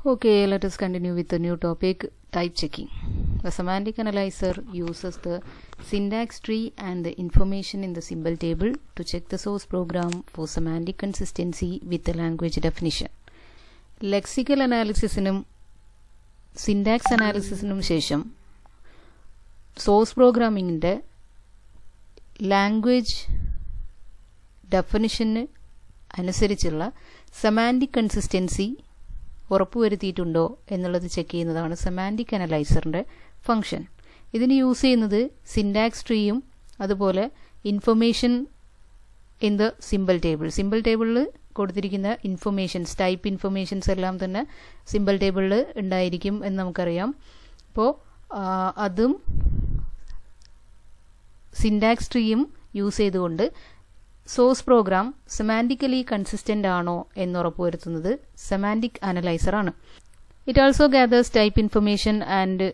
Okay, let us continue with the new topic, type checking. The semantic analyzer uses the syntax tree and the information in the symbol table to check the source program for semantic consistency with the language definition. Lexical analysis syntax analysis ശേഷം source programming language definition അനുസരിച്ചുള്ള semantic consistency ഉറപ്പുവരുത്തിയിട്ടുണ്ടോ എന്നുള്ളത് check ചെയ്യുന്നതാണ് semantic അനലൈസറിന്റെ function. ഇതിന് use ചെയ്യുന്നത് syntax ട്രീയും അതുപോലെ information in the symbol table. Simple ടേബിളിൽ കൊടുത്തിരിക്കുന്ന informations, type informations എല്ലാം തന്നെ സിമ്പിൾ ടേബിളിൽ ഉണ്ടായിരിക്കും എന്ന് നമുക്കറിയാം. അപ്പോൾ അതും സിന്റാക്സ് ട്രീയും യൂസ് ചെയ്തുകൊണ്ട് സോഴ്സ് പ്രോഗ്രാം സെമാന്റിക്കലി കൺസിസ്റ്റന്റ് ആണോ എന്ന് ഉറപ്പുവരുത്തുന്നത് സെമാന്റിക് അനലൈസർ ആണ്. It also gathers type information and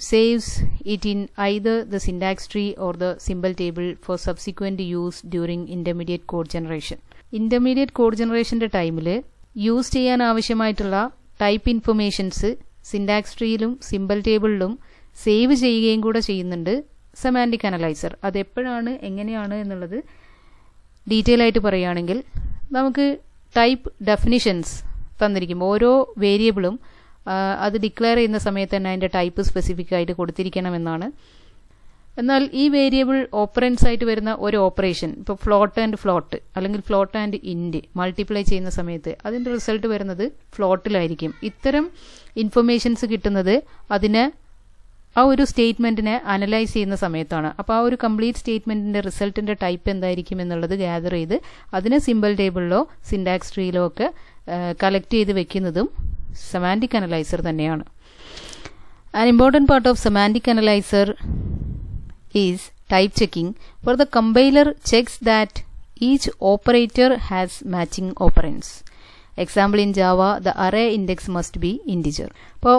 saves it in either the syntax tree or the symbol table for subsequent use during intermediate code generation. Intermediate code ജനറേഷന്റെ ടൈമിൽ use ചെയ്യാൻ ആവശ്യമായിട്ടുള്ള type informations syntax ട്രീയിലും symbol ടേബിളിലും save ചെയ്യുകയും കൂടെ ചെയ്യുന്നുണ്ട് semantic analyser. അതെപ്പോഴാണ്, എങ്ങനെയാണ് എന്നുള്ളത് ഡീറ്റെയിൽ ആയിട്ട് പറയുകയാണെങ്കിൽ, നമുക്ക് ടൈപ്പ് ഡെഫിനിഷൻസ് തന്നിരിക്കും. ഓരോ വേരിയബിളും അത് ഡിക്ലെയർ ചെയ്യുന്ന സമയത്ത് തന്നെ അതിൻ്റെ ടൈപ്പ് സ്പെസിഫിക് ആയിട്ട് കൊടുത്തിരിക്കണമെന്നാണ്. എന്നാൽ ഈ വേരിയബിൾ ഓപ്പറൻസ് ആയിട്ട് വരുന്ന ഒരു ഓപ്പറേഷൻ, ഇപ്പോൾ ഫ്ലോട്ട് ആൻഡ് ഫ്ലോട്ട് അല്ലെങ്കിൽ ഫ്ലോട്ട് ആൻഡ് ഇൻഡ് മൾട്ടിപ്ലൈ ചെയ്യുന്ന സമയത്ത് അതിൻ്റെ റിസൾട്ട് വരുന്നത് ഫ്ലോട്ടിലായിരിക്കും. ഇത്തരം ഇൻഫർമേഷൻസ് കിട്ടുന്നത് അതിനെ ആ ഒരു സ്റ്റേറ്റ്മെന്റിനെ അനലൈസ് ചെയ്യുന്ന സമയത്താണ്. അപ്പോൾ ആ ഒരു കംപ്ലീറ്റ് സ്റ്റേറ്റ്മെന്റിന്റെ റിസൾട്ടിന്റെ ടൈപ്പ് എന്തായിരിക്കും എന്നുള്ളത് ഗ്യാദർ ചെയ്ത് അതിനെ സിമ്പിൾ ടേബിളിലോ സിന്റാക്സ് ട്രീയിലോ ഒക്കെ കളക്ട് ചെയ്ത് വെക്കുന്നതും സെമാന്റിക് അനലൈസർ തന്നെയാണ്. An important part of semantic analyzer is type checking, where the compiler checks that each operator has matching operands. Example, in Java, the array index must be integer. അപ്പോൾ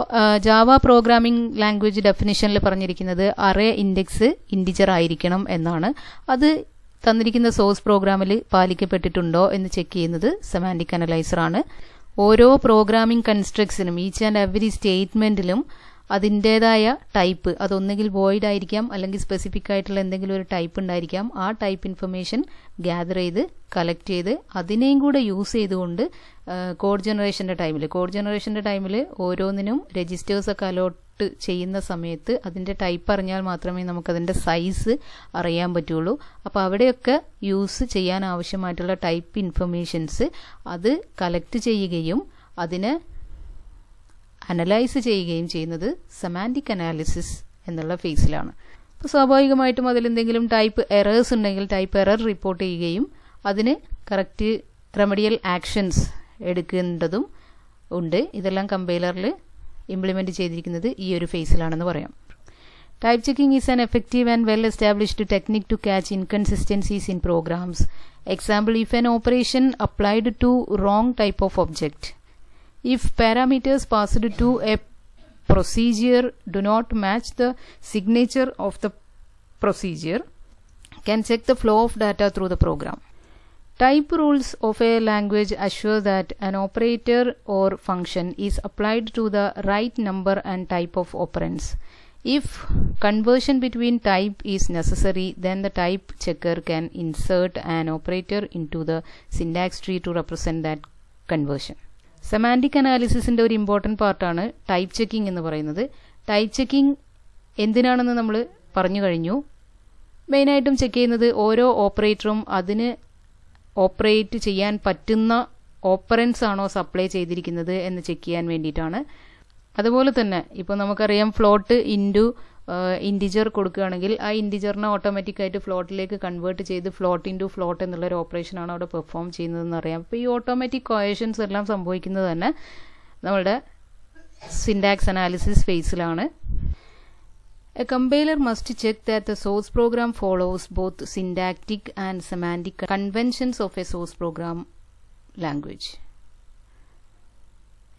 Java programming language ഡെഫിനിഷനിൽ പറഞ്ഞിരിക്കുന്നത് array index integer ആയിരിക്കണം എന്നാണ്. അത് തന്നിരിക്കുന്ന source പ്രോഗ്രാമിൽ പാലിക്കപ്പെട്ടിട്ടുണ്ടോ എന്ന് check ചെയ്യുന്നത് semantic analyser ആണ്. ഓരോ പ്രോഗ്രാമിംഗ് കൺസ്ട്രക്ട്സിനും ഈച്ച് ആൻഡ് എവറി സ്റ്റേറ്റ്മെന്റിലും അതിൻ്റെതായ ടൈപ്പ്, അതൊന്നെങ്കിൽ വോയിഡ് ആയിരിക്കാം അല്ലെങ്കിൽ സ്പെസിഫിക് ആയിട്ടുള്ള എന്തെങ്കിലും ഒരു ടൈപ്പ് ഉണ്ടായിരിക്കാം. ആ ടൈപ്പ് ഇൻഫർമേഷൻ ഗ്യാദർ ചെയ്ത് കളക്ട് ചെയ്ത് അതിനെയും കൂടെ യൂസ് ചെയ്തുകൊണ്ട് കോഡ് ജനറേഷന്റെ ടൈമിൽ ഓരോന്നിനും രജിസ്റ്റേഴ്സ് ഒക്കെ അലോട്ട് ചെയ്യുന്ന സമയത്ത് അതിന്റെ ടൈപ്പ് അറിഞ്ഞാൽ മാത്രമേ നമുക്കതിന്റെ സൈസ് അറിയാൻ പറ്റുള്ളൂ. അപ്പോൾ അവിടെയൊക്കെ യൂസ് ചെയ്യാൻ ആവശ്യമായിട്ടുള്ള ടൈപ്പ് ഇൻഫർമേഷൻസ് അത് കളക്ട് ചെയ്യുകയും അതിനെ അനലൈസ് ചെയ്യുകയും ചെയ്യുന്നത് സെമാന്റിക് അനാലിസിസ് എന്നുള്ള ഫേസിലാണ്. അപ്പോൾ സ്വാഭാവികമായിട്ടും അതിലെന്തെങ്കിലും ടൈപ്പ് എറേഴ്സ് ഉണ്ടെങ്കിൽ ടൈപ്പ് എറർ റിപ്പോർട്ട് ചെയ്യുകയും അതിന് കറക്റ്റ് റെമഡിയൽ ആക്ഷൻസ് എടുക്കേണ്ടതും ഉണ്ട്. ഇതെല്ലാം കമ്പൈലറിൽ ഇംപ്ലിമെന്റ് ചെയ്തിരിക്കുന്നത് ഈ ഒരു ഫേസിലാണെന്ന് പറയാം. Type checking is an effective and well-established technique to catch inconsistencies in programs. Example, if an operation applied to wrong type of object, if parameters passed to a procedure do not match the signature of the procedure, can check the flow of data through the program. Type rules of a language assure that an operator or function is applied to the right number and type of operands. If conversion between type is necessary, then the type checker can insert an operator into the syntax tree to represent that conversion. Semantic അനാലിസിസിന്റെ ഒരു important പാർട്ടാണ് type checking എന്ന് പറയുന്നത്. Type checking എന്തിനാണെന്ന് നമ്മൾ പറഞ്ഞു കഴിഞ്ഞു. മെയിനായിട്ടും ചെക്ക് ചെയ്യുന്നത് ഓരോ ഓപ്പറേറ്ററും അതിന് ഓപ്പറേറ്റ് ചെയ്യാൻ പറ്റുന്ന ഓപ്പറൻസ് ആണോ സപ്ലൈ ചെയ്തിരിക്കുന്നത് എന്ന് ചെക്ക് ചെയ്യാൻ വേണ്ടിയിട്ടാണ്. അതുപോലെ തന്നെ ഇപ്പോൾ നമുക്കറിയാം ഫ്ലോട്ട് ഇൻറ്റു ഇൻറ്റിജർ കൊടുക്കുകയാണെങ്കിൽ ആ ഇൻറ്റിജറിനെ ഓട്ടോമാറ്റിക്കായിട്ട് ഫ്ലോട്ടിലേക്ക് കൺവേർട്ട് ചെയ്ത് ഫ്ലോട്ട് ഇൻറ്റു ഫ്ലോട്ട് എന്നുള്ളൊരു ഓപ്പറേഷനാണ് അവിടെ പെർഫോം ചെയ്യുന്നതെന്ന് അറിയാം. അപ്പോൾ ഈ ഓട്ടോമാറ്റിക് കോയേഷൻസ് എല്ലാം സംഭവിക്കുന്നത് തന്നെ നമ്മുടെ സിന്റാക്സ് അനാലിസിസ് ഫേസിലാണ്. A compiler must check that the source program follows both syntactic and semantic conventions of a source program language.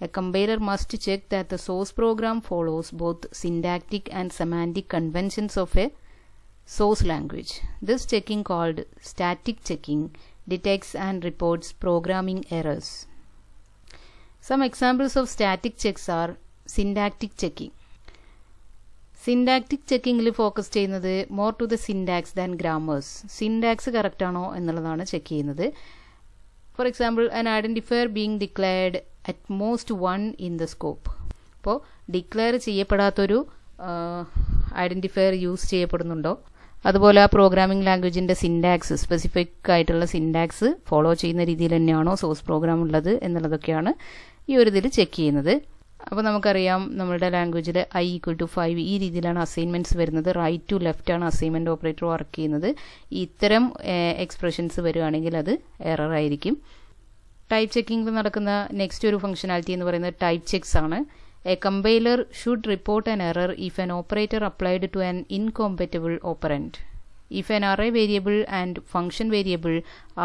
A compiler must check that the source program follows both syntactic and semantic conventions of a source language. This checking, called static checking, detects and reports programming errors. Some examples of static checks are syntactic checking. Syntactic checking focus ചെയ്യുന്നത് more to the syntax than grammars. Syntax correct ആണോ എന്നുള്ളതാണ് check ചെയ്യുന്നത്. For example an identifier being declared at most one in the scope. അപ്പോൾ declare ചെയ്യപ്പെടാത്തൊരു identifier use ചെയ്യപ്പെടുന്നുണ്ടോ, അതുപോലെ ആ programming ലാംഗ്വേജിൻ്റെ syntax specific ആയിട്ടുള്ള syntax follow ചെയ്യുന്ന രീതിയിൽ തന്നെയാണോ സോഴ്സ് പ്രോഗ്രാം ഉള്ളത് എന്നുള്ളതൊക്കെയാണ് ഈ ഒരു ഇതിൽ ചെക്ക് ചെയ്യുന്നത്. അപ്പോൾ നമുക്കറിയാം നമ്മളുടെ ലാംഗ്വേജിൽ i = 5 ഈ രീതിയിലാണ് അസൈൻമെൻറ്റ്സ് വരുന്നത്. റൈറ്റ് ടു ലെഫ്റ്റ് ആണ് അസൈൻമെൻറ്റ് ഓപ്പറേറ്റർ വർക്ക് ചെയ്യുന്നത്. ഇത്തരം എക്സ്പ്രഷൻസ് വരികയാണെങ്കിൽ അത് എറർ ആയിരിക്കും. ടൈപ്പ് ചെക്കിങ്ങിൽ നടക്കുന്ന നെക്സ്റ്റ് ഒരു ഫംഗ്ഷനാലിറ്റി എന്ന് പറയുന്നത് ടൈപ്പ് ചെക്സ് ആണ്. A compiler should report an error if an operator applied to an incompatible operand, if an array variable and function variable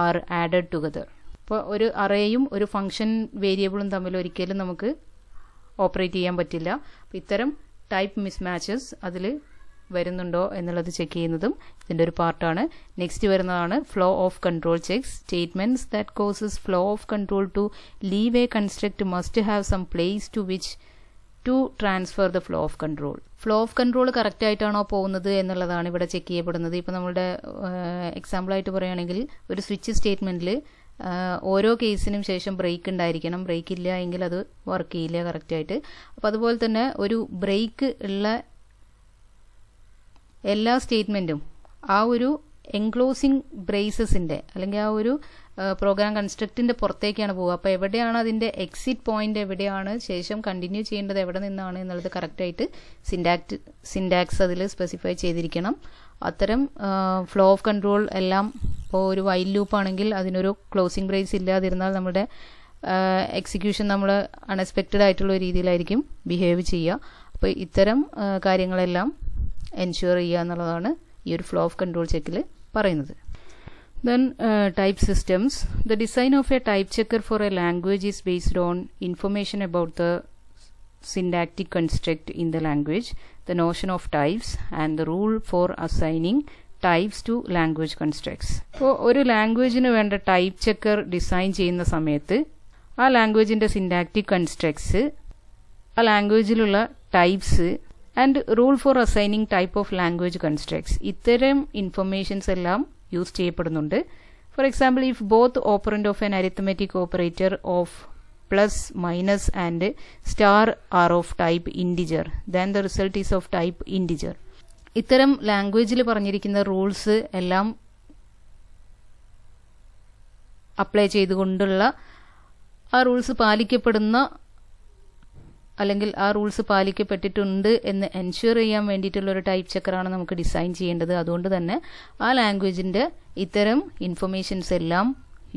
are added together. അപ്പോൾ ഒരു അറേയും ഒരു ഫംഗ്ഷൻ വേരിയബിളും തമ്മിൽ ഒരിക്കലും നമുക്ക് ഓപ്പറേറ്റ് ചെയ്യാൻ പറ്റില്ല. അപ്പോൾ ഇത്തരം ടൈപ്പ് മിസ്മാച്ചസ് അതിൽ വരുന്നുണ്ടോ എന്നുള്ളത് ചെക്ക് ചെയ്യുന്നതും ഇതിൻ്റെ ഒരു പാർട്ടാണ്. നെക്സ്റ്റ് വരുന്നതാണ് flow of control checks. Statements that causes flow of control to leave a construct must have some place to which to transfer the flow of control. Flow of control correct ആയിട്ടാണോ പോകുന്നത് എന്നുള്ളതാണ് ഇവിടെ check ചെയ്യപ്പെടുന്നത്. ഇപ്പോൾ നമ്മുടെ എക്സാമ്പിളായിട്ട് പറയുകയാണെങ്കിൽ ഒരു switch സ്റ്റേറ്റ്മെന്റിൽ ഓരോ കേസിനും ശേഷം ബ്രേക്ക് ഉണ്ടായിരിക്കണം. ബ്രേക്ക് ഇല്ല എങ്കിൽ അത് വർക്ക് ചെയ്യില്ല കറക്റ്റായിട്ട്. അപ്പോൾ അതുപോലെ തന്നെ ഒരു ബ്രേക്ക് ഉള്ള എല്ലാ സ്റ്റേറ്റ്മെന്റും ആ ഒരു എൻക്ലോസിംഗ് ബ്രേസസിന്റെ അല്ലെങ്കിൽ ആ ഒരു പ്രോഗ്രാം കൺസ്ട്രക്റ്റിന്റെ പുറത്തേക്കാണ് പോവുക. അപ്പോൾ എവിടെയാണ് അതിന്റെ എക്സിറ്റ് പോയിന്റ്, എവിടെയാണ് ശേഷം കണ്ടിന്യൂ ചെയ്യേണ്ടത് എവിടെ നിന്നാണ് എന്നുള്ളത് കറക്റ്റായിട്ട് സിൻടാക്സ് അതിൽ സ്പെസിഫൈ ചെയ്തിരിക്കണം. അത്തരം ഫ്ലോ ഓഫ് കൺട്രോൾ എല്ലാം ഇപ്പോൾ ഒരു വൈൽ ലൂപ്പ് ആണെങ്കിൽ അതിനൊരു ക്ലോസിംഗ് ബ്രേസ് ഇല്ലാതിരുന്നാൽ നമ്മുടെ എക്സിക്യൂഷൻ നമ്മൾ അൺഎക്സ്പെക്റ്റഡ് ആയിട്ടുള്ള രീതിയിലായിരിക്കും ബിഹേവ് ചെയ്യുക. അപ്പോൾ ഇത്തരം കാര്യങ്ങളെല്ലാം എൻഷുർ ചെയ്യുക എന്നുള്ളതാണ് ഈ ഒരു ഫ്ലോ ഓഫ് കൺട്രോൾ ചെക്കിൽ പറയുന്നത്. Then type systems. The design of a type checker for a language is based on information about the syntactic construct in the language, the notion of types, and the rule for assigning types to language constructs. അപ്പോൾ ഒരു ലാംഗ്വേജിന് വേണ്ട type checker design ചെയ്യുന്ന സമയത്ത് ആ ലാംഗ്വേജിൻ്റെ syntactic constructs, ആ ലാംഗ്വേജിലുള്ള types and rule for assigning type of language constructs, ഇത്തരം informations എല്ലാം യൂസ് ചെയ്യപ്പെടുന്നുണ്ട്. For example, if both operand of an arithmetic operator of plus minus and star are of type integer then the result is of type integer. ഇത്തരം ലാംഗ്വേജിൽ പറഞ്ഞിരിക്കുന്ന rules എല്ലാം apply ചെയ്തുകൊണ്ടുള്ള ആ rules പാലിക്കപ്പെടുന്ന അല്ലെങ്കിൽ ആ റൂൾസ് പാലിക്കപ്പെട്ടിട്ടുണ്ട് എന്ന് എൻഷുർ ചെയ്യാൻ വേണ്ടിയിട്ടുള്ള ഒരു ടൈപ്പ് ചെക്കറാണ് നമുക്ക് ഡിസൈൻ ചെയ്യേണ്ടത്. അതുകൊണ്ട് തന്നെ ആ ലാംഗ്വേജിന്റെ ഇത്തരം ഇൻഫർമേഷൻസ് എല്ലാം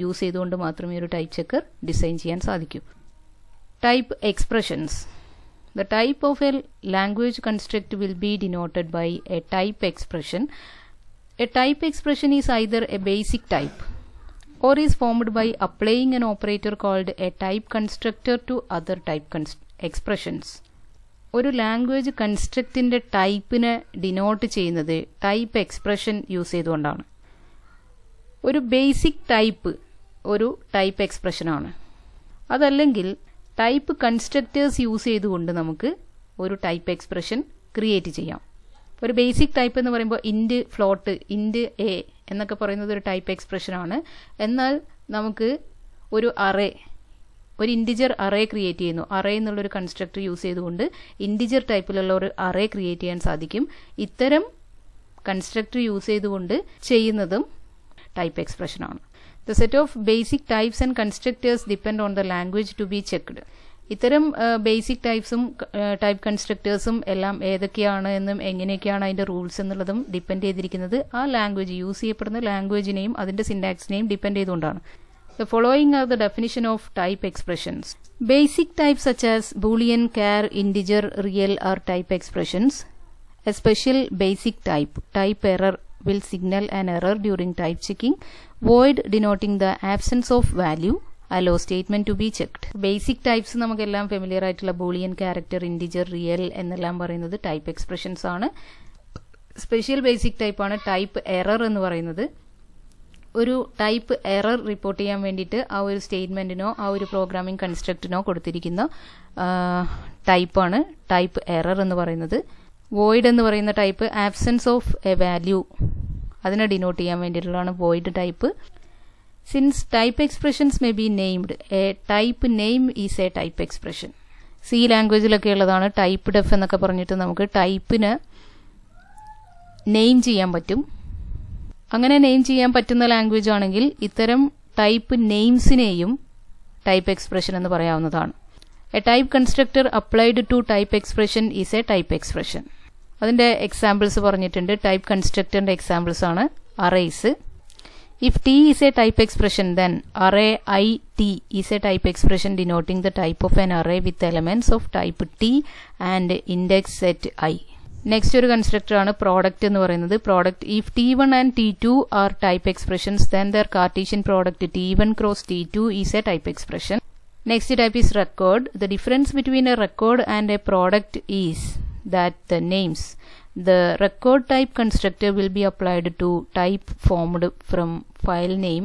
യൂസ് ചെയ്തുകൊണ്ട് മാത്രമേ ഒരു ടൈപ്പ് ചെക്കർ ഡിസൈൻ ചെയ്യാൻ സാധിക്കൂ. Type expressions. The type of a language construct will be denoted by a type expression. A type expression is either a basic type or is formed by applying an operator called a type constructor to other type expressions. ഒരു language കൺസ്ട്രക്റ്റിന്റെ ടൈപ്പിനെ denote ചെയ്യുന്നത് type expression use ചെയ്തുകൊണ്ടാണ്. ഒരു basic type ഒരു type എക്സ്പ്രഷനാണ്. അതല്ലെങ്കിൽ type കൺസ്ട്രക്റ്റേഴ്സ് use ചെയ്തുകൊണ്ട് നമുക്ക് ഒരു type expression create ചെയ്യാം. ഒരു ബേസിക് ടൈപ്പ് എന്ന് പറയുമ്പോൾ ഇൻറ്റ് ഫ്ലോട്ട്, ഇൻറ്റ് എ എന്നൊക്കെ പറയുന്നത് ഒരു ടൈപ്പ് എക്സ്പ്രഷനാണ്. എന്നാൽ നമുക്ക് ഒരു അറേ, ഒരു ഇൻറ്റിജർ അറേ ക്രിയേറ്റ് ചെയ്യുന്നു. അറേ എന്നുള്ളൊരു കൺസ്ട്രക്ടർ യൂസ് ചെയ്തുകൊണ്ട് ഇൻറ്റിജർ ടൈപ്പിലുള്ള ഒരു അറേ ക്രിയേറ്റ് ചെയ്യാൻ സാധിക്കും. ഇത്തരം കൺസ്ട്രക്ടർ യൂസ് ചെയ്തുകൊണ്ട് ചെയ്യുന്നതും ടൈപ്പ് എക്സ്പ്രഷനാണ്. The set of basic types and constructors depend on the language to be checked. ഇത്തരം ബേസിക് ടൈപ്സും ടൈപ്പ് കൺസ്ട്രക്ടേഴ്സും എല്ലാം ഏതൊക്കെയാണ് എന്നും എങ്ങനെയൊക്കെയാണ് അതിന്റെ റൂൾസ് എന്നുള്ളതും ഡിപ്പെൻഡ് ചെയ്തിരിക്കുന്നത് ആ ലാംഗ്വേജ് യൂസ് ചെയ്യപ്പെടുന്ന ലാംഗ്വേജിനെയും അതിന്റെ സിൻടാക്സിനെയും ഡിപ്പെൻഡ് ചെയ്തുകൊണ്ടാണ്. The following are the definition of type expressions. Basic types such as Boolean, char, integer, real are type expressions. A special basic type, type error, will signal an error during type checking. Void denoting the absence of value. Allow statement to be checked. Basic types നമുക്കെല്ലാം familiar ആയിട്ടുള്ള Boolean, character, integer, real എന്നെല്ലാം പറയുന്നത് type expressions ആണ്. Special basic type ആണ് type error എന്ന് പറയുന്നത്. ഒരു type error report ചെയ്യാൻ വേണ്ടിയിട്ട് ആ ഒരു സ്റ്റേറ്റ്മെന്റിനോ ആ ഒരു പ്രോഗ്രാമിംഗ് കൺസ്ട്രക്റ്റിനോ കൊടുത്തിരിക്കുന്ന ടൈപ്പാണ് ടൈപ്പ് എറർ എന്ന് പറയുന്നത്. വോയിഡ് എന്ന് പറയുന്ന type absence of a value അതിനെ ഡിനോട്ട് ചെയ്യാൻ വേണ്ടിയിട്ടുള്ളതാണ് void type. Since type expressions may be named, a type name is a type expression. C ലാംഗ്വേജിലൊക്കെ ഉള്ളതാണ് ടൈപ്പ് ഡെഫ് എന്നൊക്കെ പറഞ്ഞിട്ട് നമുക്ക് ടൈപ്പിന് നെയിം ചെയ്യാൻ പറ്റും. അങ്ങനെ നെയിം ചെയ്യാൻ പറ്റുന്ന ലാംഗ്വേജ് ആണെങ്കിൽ ഇത്തരം ടൈപ്പ് നെയിംസിനെയും ടൈപ്പ് എക്സ്പ്രഷൻ എന്ന് പറയാവുന്നതാണ്. A type constructor applied to type expression is a type expression. അതിന്റെ എക്സാമ്പിൾസ് പറഞ്ഞിട്ടുണ്ട്. ടൈപ്പ് കൺസ്ട്രക്ടറിന്റെ എക്സാമ്പിൾസ് ആണ് arrays. If T is a type expression, then array IT is a type expression denoting the type of an array with elements of type T and index set I. Next ഒരു constructor ആണ് product എന്ന് പറയുന്നത്. Product, if T1 and T2 are type expressions, then their Cartesian product T1 cross T2 is a type expression. Next type is record. The difference between a record and a product is that the names. The record type constructor will be applied to type formed from file name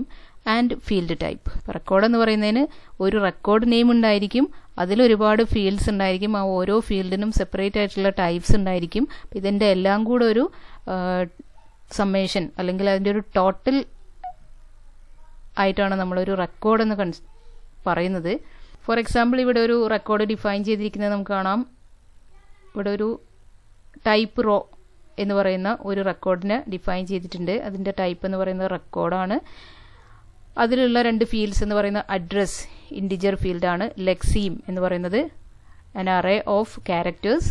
and field type. Record എന്ന് പറയുന്നതിന് ഒരു record name ഉണ്ടായിരിക്കും, അതിൽ ഒരുപാട് fields ഉണ്ടായിരിക്കും, ആ ഓരോ ഫീൽഡിനും separate ആയിട്ടുള്ള ടൈപ്സ് ഉണ്ടായിരിക്കും. ഇതിന്റെ എല്ലാം കൂടെ ഒരു സമ്മേഷൻ അല്ലെങ്കിൽ അതിന്റെ ഒരു ടോട്ടൽ ആയിട്ടാണ് നമ്മളൊരു റെക്കോർഡ് എന്ന് പറയുന്നത്. ഫോർ എക്സാമ്പിൾ ഇവിടെ ഒരു റെക്കോർഡ് ഡിഫൈൻ ചെയ്തിരിക്കുന്നത് നമുക്ക് കാണാം. ഇവിടെ ഒരു ടൈപ്പ് റോ എന്ന് പറയുന്ന ഒരു റെക്കോർഡിനെ ഡിഫൈൻ ചെയ്തിട്ടുണ്ട്. അതിന്റെ ടൈപ്പ് എന്ന് പറയുന്നത് റെക്കോർഡാണ്. അതിലുള്ള രണ്ട് ഫീൽഡ്സ് എന്ന് പറയുന്ന അഡ്രസ് ഇൻഡിജർ ഫീൽഡാണ്. ലെക്സീം എന്ന് പറയുന്നത് an array of characters.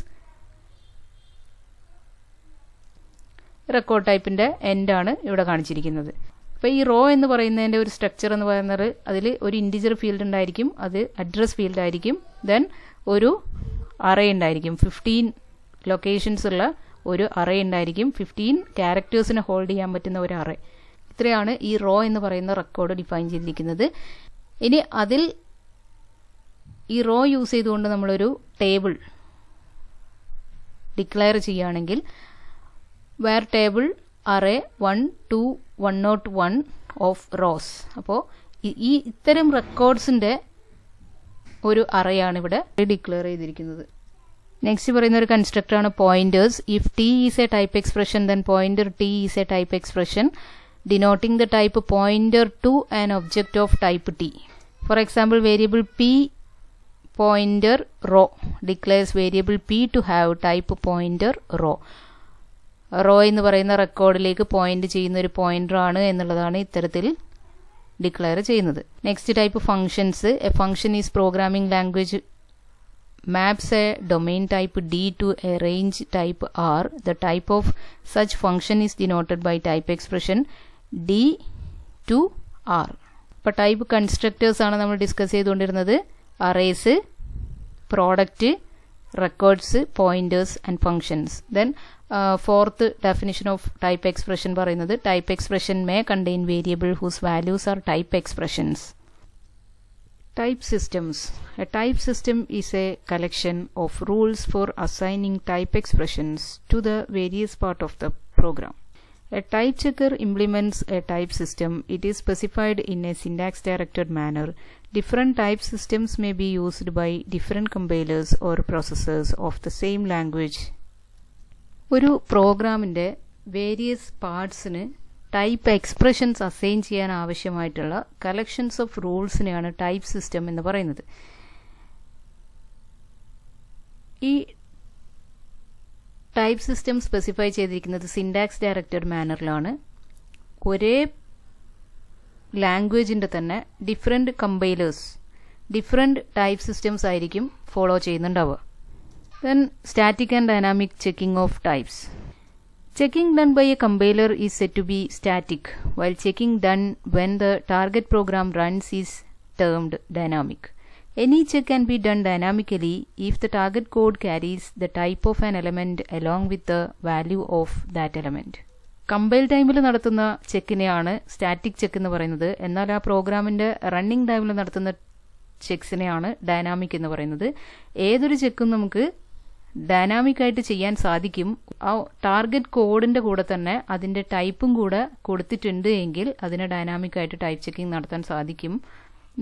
Record ടൈപ്പിന്റെ എൻഡ് ആണ് ഇവിടെ കാണിച്ചിരിക്കുന്നത്. അപ്പോൾ ഈ റോ എന്ന് പറയുന്നതിന്റെ ഒരു സ്ട്രക്ചർ എന്ന് പറയുന്നത് അതിൽ ഒരു ഇൻഡിജർ ഫീൽഡ് ഉണ്ടായിരിക്കും, അത് അഡ്രസ് ഫീൽഡ് ആയിരിക്കും. ദെൻ ഒരു അറേ ഉണ്ടായിരിക്കും, 15 ലൊക്കേഷൻസ് ഉള്ള ഒരു അറേ ഉണ്ടായിരിക്കും, 15 ക്യാരക്ടേഴ്സിനെ ഹോൾഡ് ചെയ്യാൻ പറ്റുന്ന ഒരു അറേ. ഇത്രയാണ് ഈ റോ എന്ന് പറയുന്ന റെക്കോർഡ് ഡിഫൈൻ ചെയ്തിരിക്കുന്നത്. ഇനി അതിൽ ഈ റോ യൂസ് ചെയ്തുകൊണ്ട് നമ്മളൊരു ടേബിൾ ഡിക്ലെയർ ചെയ്യുകയാണെങ്കിൽ where table array 1 to 101 of rows. അപ്പോൾ ഈ ഇത്തരം റെക്കോർഡ്സിന്റെ ഒരു അറേയാണ് ഇവിടെ ഡിക്ലെയർ ചെയ്തിരിക്കുന്നത്. നെക്സ്റ്റ് പറയുന്ന ഒരു കൺസ്ട്രക്ടർ ആണ് pointers. If T is a type expression then pointer T is a type expression denoting the type pointer to an object of type T. For example variable p pointer row declares variable p to have type pointer row. Row എന്ന് പറയുന്ന റെക്കോർഡിലേക്ക് point ചെയ്യുന്ന ഒരു pointer ആണ് എന്നുള്ളതാണ് ഇത്തരത്തിൽ declare ചെയ്യുന്നത്. Next type functions. A function is programming language maps a domain type D to a range type R. The type of such function is denoted by type expression D to R. അപ്പോൾ type constructors ആണ് നമ്മൾ discuss ചെയ്തുകൊണ്ടിരുന്നത്. Arrays, product, records, pointers and functions. Then fourth definition of type expression പറയുന്നത് type expression may contain variable whose values are type expressions. Type systems. A type system is a collection of rules for assigning type expressions to the various part of the program. A type checker implements a type system. It is specified in a syntax-directed manner. Different type systems may be used by different compilers or processors of the same language. ഒരു പ്രോഗ്രാമിന്റെ various പാർട്സിന് type expressions assign ചെയ്യാൻ ആവശ്യമായിട്ടുള്ള collections of റൂൾസിനെയാണ് type system എന്ന് പറയുന്നത്. ഈ type system specify ചെയ്തിരിക്കുന്നത് സിൻടാക്സ് ഡയറക്റ്റഡ് മാനറിലാണ്. ഒരേ ലാംഗ്വേജിന്റെ തന്നെ different compilers different type systems ആയിരിക്കും ഫോളോ ചെയ്യുന്നുണ്ടാവുക. Then static and dynamic checking of types. Checking done by a compiler is said to be static, while checking done when the target program runs is termed dynamic. Any check can be done dynamically if the target code carries the type of an element along with the value of that element. Compile ടൈമിൽ നടത്തുന്ന ചെക്കിനെയാണ് static check എന്ന് പറയുന്നത്. എന്നാൽ ആ പ്രോഗ്രാമിന്റെ running ടൈമിൽ നടത്തുന്ന ചെക്സിനെയാണ് dynamic എന്ന് പറയുന്നത്. ഏതൊരു ചെക്കും നമുക്ക് ഡൈനാമിക് ആയിട്ട് ചെയ്യാൻ സാധിക്കും ആ ടാർഗറ്റ് കോഡിൻ്റെ കൂടെ തന്നെ അതിൻ്റെ ടൈപ്പും കൂടെ കൊടുത്തിട്ടുണ്ട് എങ്കിൽ അതിനെ ഡൈനാമിക്കായിട്ട് ടൈപ്പ് ചെക്കിംഗ് നടത്താൻ സാധിക്കും.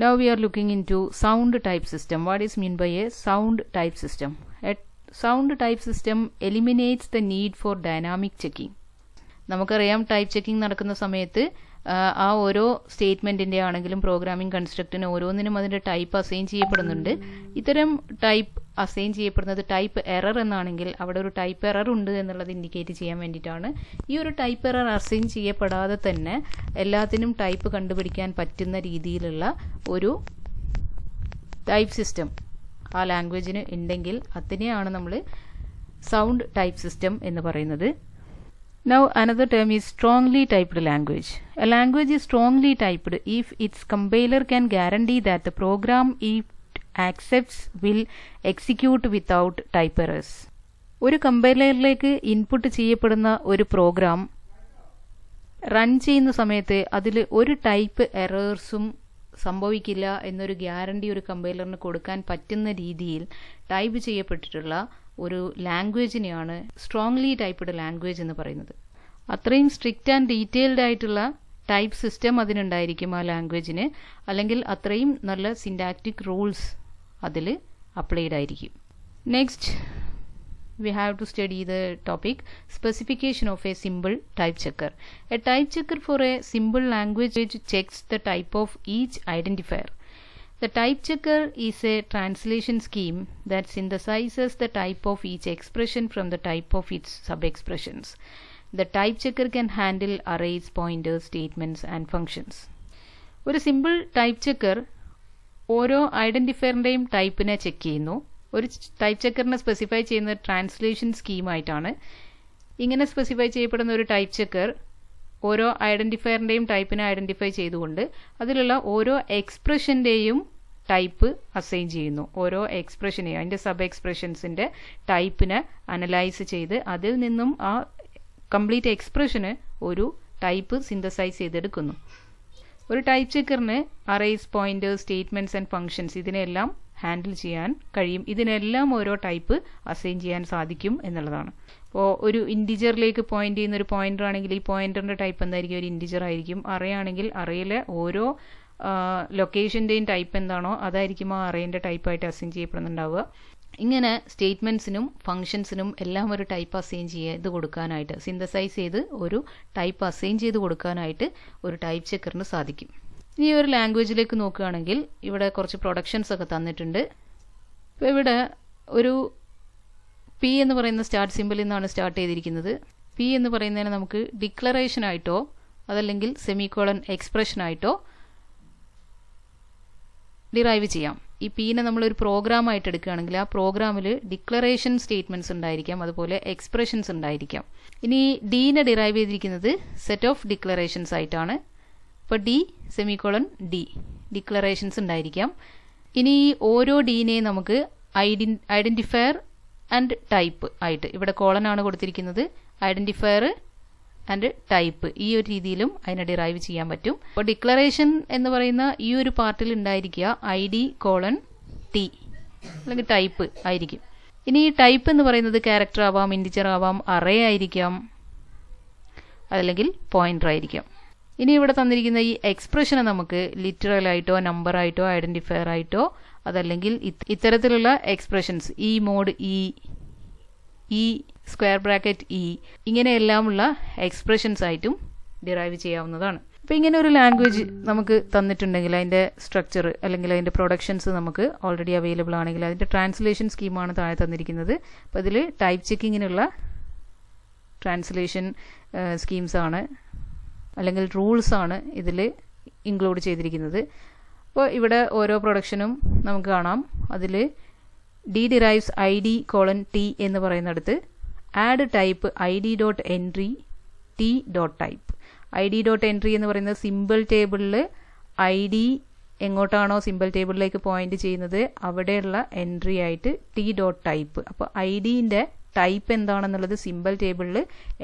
Now we are looking into sound type system. What is meant by a sound type system? A sound type system eliminates the need for dynamic checking. നമുക്കറിയാം ടൈപ്പ് ചെക്കിംഗ് നടക്കുന്ന സമയത്ത് ആ ഓരോ സ്റ്റേറ്റ്മെൻറ്റിൻ്റെ ആണെങ്കിലും പ്രോഗ്രാമിംഗ് കൺസ്ട്രക്റ്റിന് ഓരോന്നിനും അതിൻ്റെ ടൈപ്പ് അസൈൻ ചെയ്യപ്പെടുന്നുണ്ട്. ഇത്തരം ടൈപ്പ് അസൈൻ ചെയ്യപ്പെടുന്നത് ടൈപ്പ് എറർ എന്നാണെങ്കിൽ അവിടെ ഒരു ടൈപ്പ് എറർ ഉണ്ട് എന്നുള്ളത് ഇൻഡിക്കേറ്റ് ചെയ്യാൻ വേണ്ടിയിട്ടാണ്. ഈ ഒരു ടൈപ്പ് എറർ അസൈൻ ചെയ്യപ്പെടാതെ തന്നെ എല്ലാത്തിനും ടൈപ്പ് കണ്ടുപിടിക്കാൻ പറ്റുന്ന രീതിയിലുള്ള ഒരു ടൈപ്പ് സിസ്റ്റം ആ ലാംഗ്വേജിന് ഉണ്ടെങ്കിൽ അതിനെയാണ് നമ്മൾ സൗണ്ട് ടൈപ്പ് സിസ്റ്റം എന്ന് പറയുന്നത്. Now another term is strongly typed language. A language is strongly typed if its compiler can guarantee that the program it accepts will execute without type errors. ഒരു കമ്പൈലറിലേക്ക് input ചെയ്യപ്പെടുന്ന ഒരു program run ചെയ്യുന്ന സമയത്ത് അതിൽ ഒരു type എറേഴ്സും സംഭവിക്കില്ല എന്നൊരു guarantee ഒരു കമ്പൈലറിന് കൊടുക്കാൻ പറ്റുന്ന രീതിയിൽ ടൈപ്പ് ചെയ്യപ്പെട്ടിട്ടുള്ള ഒരു ലാംഗ്വേജിനെയാണ് സ്ട്രോങ്ലി ടൈപ്പ്ഡ് ലാംഗ്വേജ് എന്ന് പറയുന്നത്. അത്രയും സ്ട്രിക്റ്റ് ആൻഡ് ഡീറ്റെയിൽഡ് ആയിട്ടുള്ള ടൈപ്പ് സിസ്റ്റം അതിനുണ്ടായിരിക്കും ആ ലാംഗ്വേജിന്, അല്ലെങ്കിൽ അത്രയും നല്ല സിൻടാക്റ്റിക് റൂൾസ് അതിൽ അപ്ലൈഡ് ആയിരിക്കും. Next we have to study the topic specification of a simple type checker. A type checker for a simple language checks the type of each identifier. The type checker is a translation scheme that synthesizes the type of each expression from the type of its sub-expressions. The type checker can handle arrays, pointers, statements and functions. ഒരു simple type checker ഓരോ ഐഡന്റിഫയറിന്റെയും ടൈപ്പിനെ check ചെയ്യുന്നു. ഒരു type ചെക്കറിനെ specify ചെയ്യുന്ന translation സ്കീമായിട്ടാണ്. ഇങ്ങനെ specify ചെയ്യപ്പെടുന്ന ഒരു type checker ഓരോ ഐഡന്റിഫയറിന്റെയും ടൈപ്പിനെ identify ചെയ്തുകൊണ്ട് അതിലുള്ള ഓരോ എക്സ്പ്രഷന്റെയും ടൈപ്പ് അസൈൻ ചെയ്യുന്നു. ഓരോ എക്സ്പ്രഷനെയും അതിൻ്റെ സബ് എക്സ്പ്രഷൻസിന്റെ ടൈപ്പിനെ അനലൈസ് ചെയ്ത് അതിൽ നിന്നും ആ കംപ്ലീറ്റ് എക്സ്പ്രഷന് ഒരു ടൈപ്പ് സിന്തസൈസ് ചെയ്തെടുക്കുന്നു. ഒരു ടൈപ്പ് ചെക്കറിന് arrays, pointers, statements and functions ഇതിനെല്ലാം ഹാൻഡിൽ ചെയ്യാൻ കഴിയും. ഇതിനെല്ലാം ഓരോ ടൈപ്പ് അസൈൻ ചെയ്യാൻ സാധിക്കും എന്നുള്ളതാണ്. അപ്പോൾ ഒരു ഇൻറ്റിജറിലേക്ക് പോയിന്റ് ചെയ്യുന്ന ഒരു പോയിന്റർ ആണെങ്കിൽ ഈ പോയിന്ററിന്റെ ടൈപ്പ് എന്തായിരിക്കും? ഒരു ഇൻറ്റിജർ ആയിരിക്കും. അറേ ആണെങ്കിൽ അറേയിലെ ഓരോ ലൊക്കേഷന്റെയും ടൈപ്പ് എന്താണോ അതായിരിക്കും ആ അറേന്റെ ടൈപ്പായിട്ട് അസൈൻ ചെയ്യപ്പെടുന്നുണ്ടാവുക. ഇങ്ങനെ സ്റ്റേറ്റ്മെന്റ്സിനും ഫംഗ്ഷൻസിനും എല്ലാം ഒരു ടൈപ്പ് അസൈൻ ചെയ്ത് കൊടുക്കാനായിട്ട്, സിന്തസൈസ് ചെയ്ത് ഒരു ടൈപ്പ് അസൈൻ ചെയ്ത് കൊടുക്കാനായിട്ട് ഒരു ടൈപ്പ് ചെക്കറിന് സാധിക്കും. ഇനി ഒരു ലാംഗ്വേജിലേക്ക് നോക്കുകയാണെങ്കിൽ ഇവിടെ കുറച്ച് പ്രൊഡക്ഷൻസ് ഒക്കെ തന്നിട്ടുണ്ട്. ഇപ്പോൾ ഇവിടെ ഒരു പി എന്ന് പറയുന്ന സ്റ്റാർട്ട് സിമ്പിളിൽ നിന്നാണ് സ്റ്റാർട്ട് ചെയ്തിരിക്കുന്നത്. പി എന്ന് പറയുന്നതിന് നമുക്ക് ഡിക്ലറേഷൻ ആയിട്ടോ അതല്ലെങ്കിൽ സെമിക്കോളൻ എക്സ്പ്രഷൻ ആയിട്ടോ ഡിറൈവ് ചെയ്യാം. ഈ പീനെ നമ്മളൊരു പ്രോഗ്രാം ആയിട്ട് എടുക്കുകയാണെങ്കിൽ ആ പ്രോഗ്രാമിൽ ഡിക്ലറേഷൻ സ്റ്റേറ്റ്മെന്റ്സ് ഉണ്ടായിരിക്കാം, അതുപോലെ എക്സ്പ്രഷൻസ് ഉണ്ടായിരിക്കാം. ഇനി ഡീനെ ഡിറൈവ് ചെയ്തിരിക്കുന്നത് സെറ്റ് ഓഫ് ഡിക്ലറേഷൻസ് ആയിട്ടാണ്. ഇപ്പോൾ ഡി സെമിക്കോളൻ ഡി ഡിക്ലറേഷൻസ് ഉണ്ടായിരിക്കാം. ഇനി ഓരോ ഡീനെയും നമുക്ക് ഐഡന്റിഫയർ ആൻഡ് ടൈപ്പ് ആയിട്ട്, ഇവിടെ കോളൻ ആണ് കൊടുത്തിരിക്കുന്നത്, ഐഡന്റിഫയർ ആൻഡ് ടൈപ്പ് ഈ ഒരു രീതിയിലും അതിനെ ഡിറൈവ് ചെയ്യാൻ പറ്റും. അപ്പോൾ ഡിക്ലറേഷൻ എന്ന് പറയുന്ന ഈ ഒരു പാർട്ടിൽ ഉണ്ടായിരിക്കുക ID: T അല്ലെങ്കിൽ ടൈപ്പ് ആയിരിക്കും. ഇനി ഈ ടൈപ്പ് എന്ന് പറയുന്നത് ക്യാരക്ടർ ആവാം, ഇൻറ്റിജർ ആവാം, അറേ ആയിരിക്കാം, അതല്ലെങ്കിൽ പോയിന്റർ ആയിരിക്കാം. ഇനി ഇവിടെ തന്നിരിക്കുന്ന ഈ എക്സ്പ്രഷനെ നമുക്ക് ലിറ്ററൽ ആയിട്ടോ നമ്പർ ആയിട്ടോ ഐഡന്റിഫയർ ആയിട്ടോ അതല്ലെങ്കിൽ ഇത്തരത്തിലുള്ള expressions E mod E square bracket E ഇങ്ങനെയെല്ലാമുള്ള എക്സ്പ്രഷൻസ് ആയിട്ടും ഡിറൈവ് ചെയ്യാവുന്നതാണ്. അപ്പോൾ ഇങ്ങനെ ഒരു ലാംഗ്വേജ് നമുക്ക് തന്നിട്ടുണ്ടെങ്കിൽ അതിൻ്റെ സ്ട്രക്ചർ അല്ലെങ്കിൽ അതിൻ്റെ പ്രൊഡക്ഷൻസ് നമുക്ക് ഓൾറെഡി അവൈലബിൾ ആണെങ്കിൽ അതിൻ്റെ ട്രാൻസ്ലേഷൻ സ്കീമാണ് താഴെ തന്നിരിക്കുന്നത്. അപ്പോൾ ഇതിൽ ടൈപ്പ് ചെക്കിങ്ങിനുള്ള ട്രാൻസ്ലേഷൻ സ്കീംസ് ആണ് അല്ലെങ്കിൽ റൂൾസ് ആണ് ഇതിൽ ഇൻക്ലൂഡ് ചെയ്തിരിക്കുന്നത്. അപ്പോൾ ഇവിടെ ഓരോ പ്രൊഡക്ഷനും നമുക്ക് കാണാം. അതിൽ ഡി ഡിറൈവ്സ് ID: T എന്ന് പറയുന്നിടത്ത് add type ID.entry T.type. ID.entry എന്ന് പറയുന്നത് സിമ്പിൾ ടേബിളിൽ ID എങ്ങോട്ടാണോ സിമ്പിൾ ടേബിളിലേക്ക് പോയിന്റ് ചെയ്യുന്നത് അവിടെയുള്ള എൻട്രി ആയിട്ട് T.type. അപ്പോൾ IDന്റെ ടൈപ്പ് എന്താണെന്നുള്ളത് സിമ്പിൾ ടേബിളിൽ